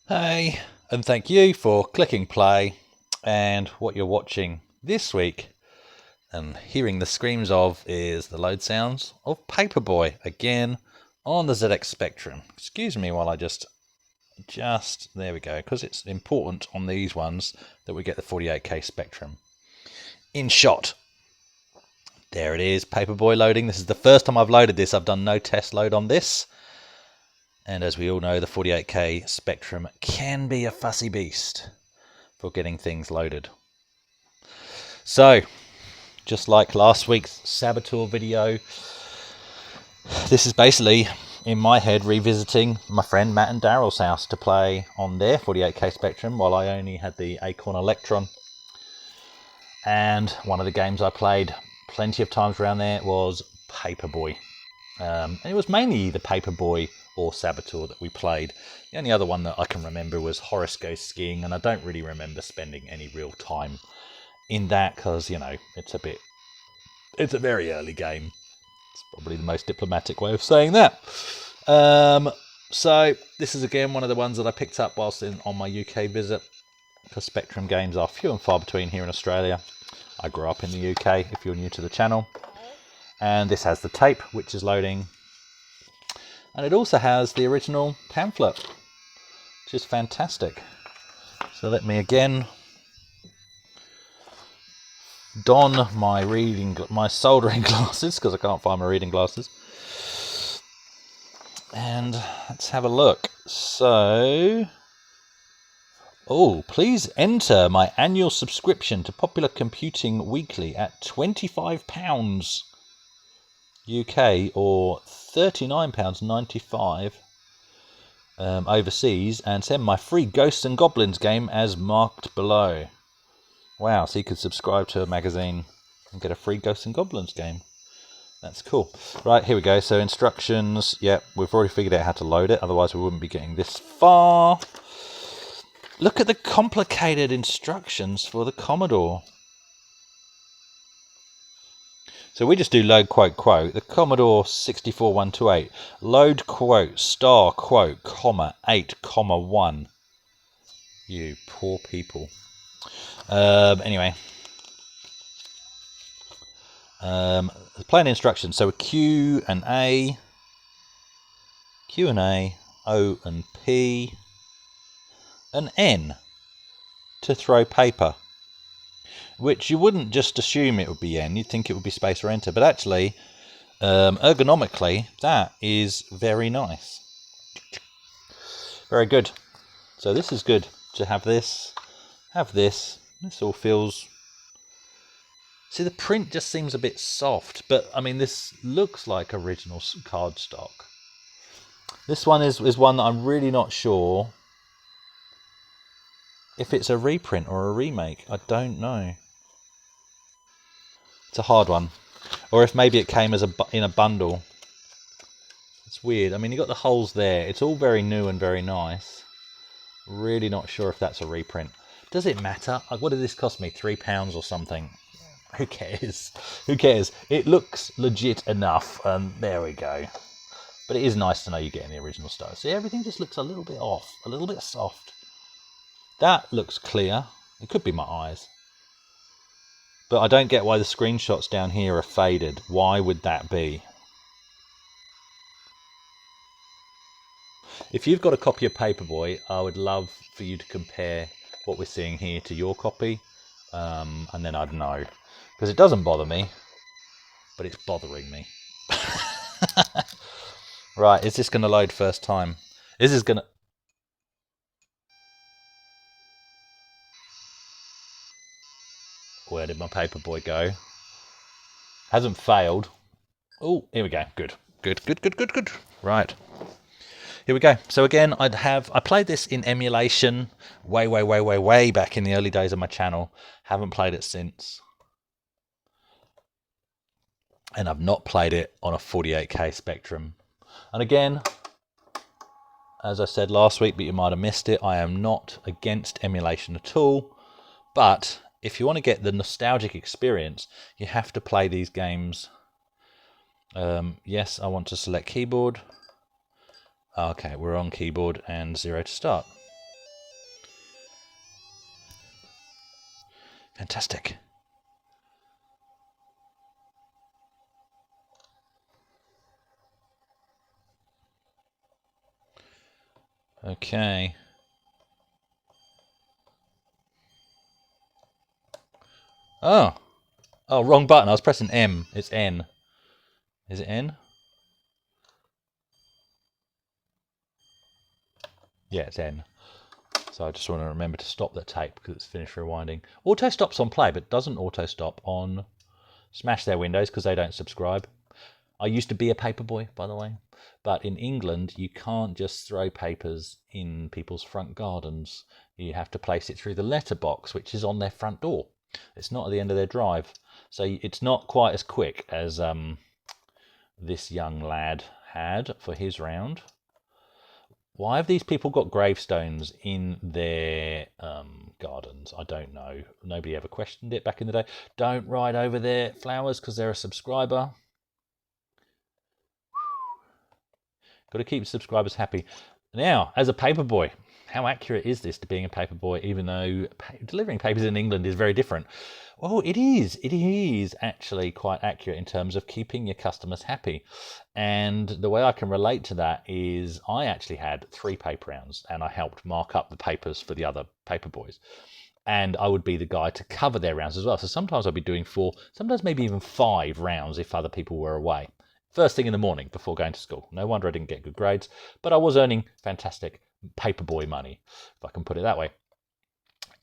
Hey, and thank you for clicking play. And what you're watching this week and hearing the screams of is the load sounds of Paperboy again on the ZX Spectrum. Excuse me while I just there we go, because it's important on these ones that we get the 48K Spectrum in shot. There it is, Paperboy loading. This is the first time I've loaded this. I've done no test load on this. And as we all know, the 48K Spectrum can be a fussy beast for getting things loaded. So, just like last week's Saboteur video, this is basically, in my head, revisiting my friend Matt and Daryl's house to play on their 48K Spectrum while I only had the Acorn Electron. And one of the games I played plenty of times around there was Paperboy. And it was mainly the Paperboy or Saboteur that we played. The only other one that I can remember was Horace Goes Skiing, and I don't really remember spending any real time in that because, you know, it's a very early game. It's probably the most diplomatic way of saying that. So this is again one of the ones that I picked up whilst on my UK visit, because Spectrum games are few and far between here in Australia. I grew up in the UK, if you're new to the channel. And this has the tape, which is loading. And it also has the original pamphlet, which is fantastic. So let me again don my soldering glasses, because I can't find my reading glasses. And let's have a look. So, please enter my annual subscription to Popular Computing Weekly at £25 UK or £39.95 overseas, and send my free Ghosts and Goblins game as marked below. Wow, so you could subscribe to a magazine and get a free Ghosts and Goblins game. That's cool. Right, here we go. So instructions. Yep, we've already figured out how to load it, otherwise we wouldn't be getting this far. Look at the complicated instructions for the Commodore. So we just do load quote quote. The Commodore 64128. Load quote star quote comma 8 comma 1. You poor people. Anyway. The plain instructions. So a Q and A, O and P, an N to throw paper. Which you wouldn't just assume it would be N, you'd think it would be space or enter, but actually, ergonomically, that is very nice. Very good. So this is good to have this, this all feels... See, the print just seems a bit soft, but I mean, this looks like original cardstock. This one is one that I'm really not sure if it's a reprint or a remake. I don't know. It's a hard one. Or if maybe it came as in a bundle. It's weird. I mean, you got the holes there. It's all very new and very nice. Really not sure if that's a reprint. Does it matter? Like, what did this cost me? £3 or something? Who cares? Who cares? It looks legit enough, and there we go. But it is nice to know you're getting the original stuff. See, everything just looks a little bit off, a little bit soft. That looks clear. It could be my eyes. But I don't get why the screenshots down here are faded. Why would that be? If you've got a copy of Paperboy, I would love for you to compare what we're seeing here to your copy. And then I'd know. Because it doesn't bother me, but it's bothering me. Right, is this going to load first time? Is this going to... Where did my Paperboy go? Hasn't failed. Oh, here we go. Good. Good. Right. Here we go. So again, I played this in emulation way back in the early days of my channel. Haven't played it since. And I've not played it on a 48K Spectrum. And again, as I said last week, but you might have missed it, I am not against emulation at all. But if you want to get the nostalgic experience, you have to play these games. Yes, I want to select keyboard. Okay, we're on keyboard and 0 to start. fantastic. Okay. Oh. Oh, wrong button. I was pressing M. It's N. Is it N? Yeah, it's N. So I just want to remember to stop the tape because it's finished rewinding. Auto stops on play, but doesn't auto stop on smash their windows because they don't subscribe. I used to be a paperboy, by the way. But in England, you can't just throw papers in people's front gardens. You have to place it through the letterbox, which is on their front door. It's not at the end of their drive. So it's not quite as quick as this young lad had for his round. Why have these people got gravestones in their gardens? I don't know. Nobody ever questioned it back in the day. Don't ride over their flowers because they're a subscriber. Got to keep subscribers happy. Now, as a paperboy, how accurate is this to being a paperboy, even though delivering papers in England is very different? Well, it is. It is actually quite accurate in terms of keeping your customers happy. And the way I can relate to that is I actually had 3 paper rounds and I helped mark up the papers for the other paperboys. And I would be the guy to cover their rounds as well. So sometimes I'd be doing 4, sometimes maybe even 5 rounds if other people were away. First thing in the morning before going to school. No wonder I didn't get good grades, but I was earning fantastic paperboy money, if I can put it that way.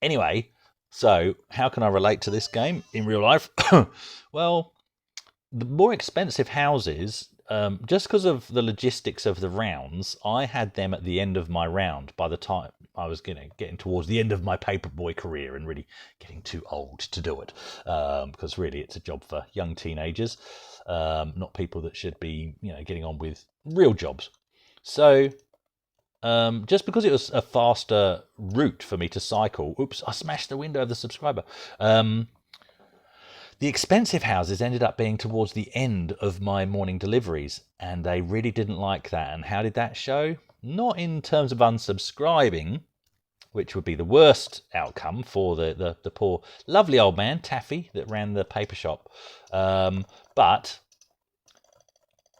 Anyway, so how can I relate to this game in real life? Well, the more expensive houses, just because of the logistics of the rounds, I had them at the end of my round by the time I was getting towards the end of my paperboy career and really getting too old to do it, because really it's a job for young teenagers, not people that should be getting on with real jobs. So just because it was a faster route for me to cycle, oops, I smashed the window of the subscriber. The expensive houses ended up being towards the end of my morning deliveries, and they really didn't like that. And how did that show? Not in terms of unsubscribing, which would be the worst outcome for the poor, lovely old man, Taffy, that ran the paper shop, but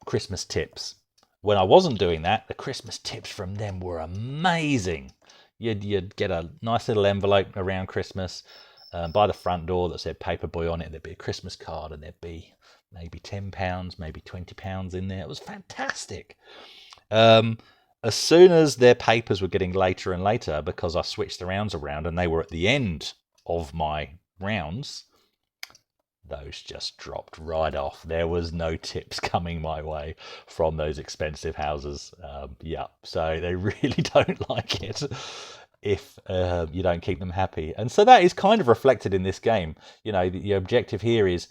Christmas tips. When I wasn't doing that, the Christmas tips from them were amazing. You'd get a nice little envelope around Christmas by the front door that said Paperboy on it. There'd be a Christmas card and there'd be maybe £10, maybe £20 in there. It was fantastic. As soon as their papers were getting later and later, because I switched the rounds around and they were at the end of my rounds, those just dropped right off. There was no tips coming my way from those expensive houses. Yeah, so they really don't like it if you don't keep them happy. And so that is kind of reflected in this game. The objective here is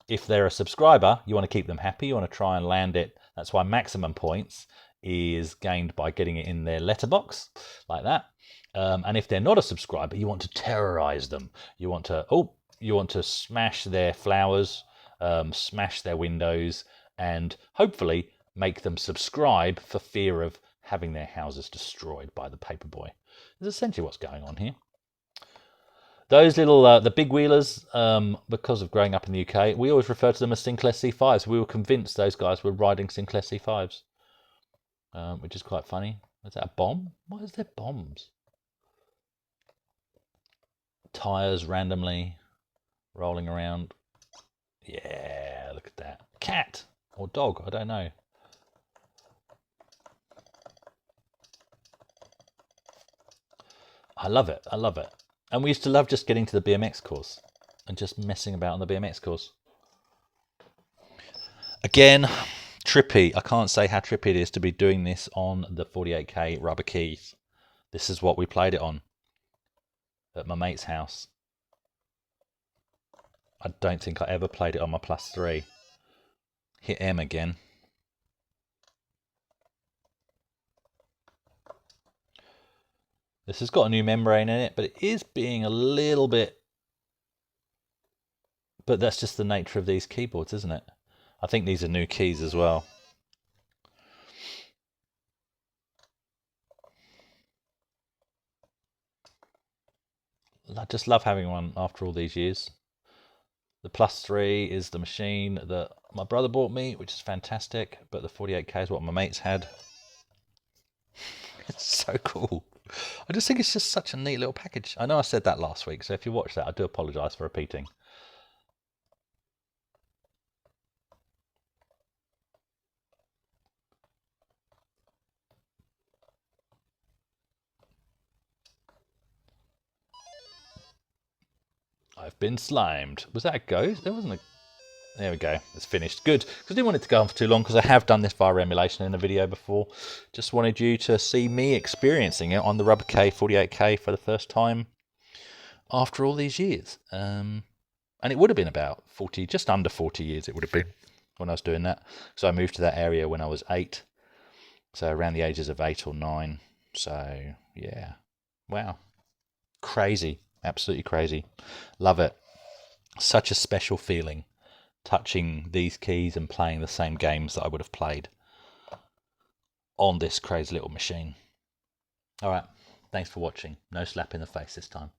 if they're a subscriber, you want to keep them happy. You want to try and land it. That's why maximum points is gained by getting it in their letterbox like that. And if they're not a subscriber, you want to terrorize them. You want to smash their flowers, smash their windows, and hopefully make them subscribe for fear of having their houses destroyed by the paperboy. That's essentially what's going on here. Those little, the big wheelers, because of growing up in the UK, we always refer to them as Sinclair C5s. We were convinced those guys were riding Sinclair C5s, which is quite funny. Is that a bomb? Why is there bombs? Tires randomly rolling around. Yeah, look at that. Cat or dog, I don't know. I love it. I love it. And we used to love just getting to the BMX course and just messing about on the BMX course. Again, trippy. I can't say how trippy it is to be doing this on the 48K rubber keys. This is what we played it on at my mate's house. I don't think I ever played it on my +3. Hit M again. This has got a new membrane in it, but it is being a little bit... But that's just the nature of these keyboards, isn't it? I think these are new keys as well. I just love having one after all these years. The Plus 3 is the machine that my brother bought me, which is fantastic, but the 48K is what my mates had. It's so cool. I just think it's just such a neat little package. I know I said that last week, so if you watched that, I do apologise for repeating. I've been slimed. Was that a go? There wasn't a... There we go. It's finished. Good. Because I didn't want it to go on for too long, because I have done this via emulation in a video before. Just wanted you to see me experiencing it on the Rubber K 48K for the first time after all these years. And it would have been about 40, just under 40 years it would have been when I was doing that. So I moved to that area when I was 8. So around the ages of 8 or 9. So, yeah. Wow. Crazy. Absolutely crazy. Love it. Such a special feeling touching these keys and playing the same games that I would have played on this crazy little machine. All right. Thanks for watching. No slap in the face this time.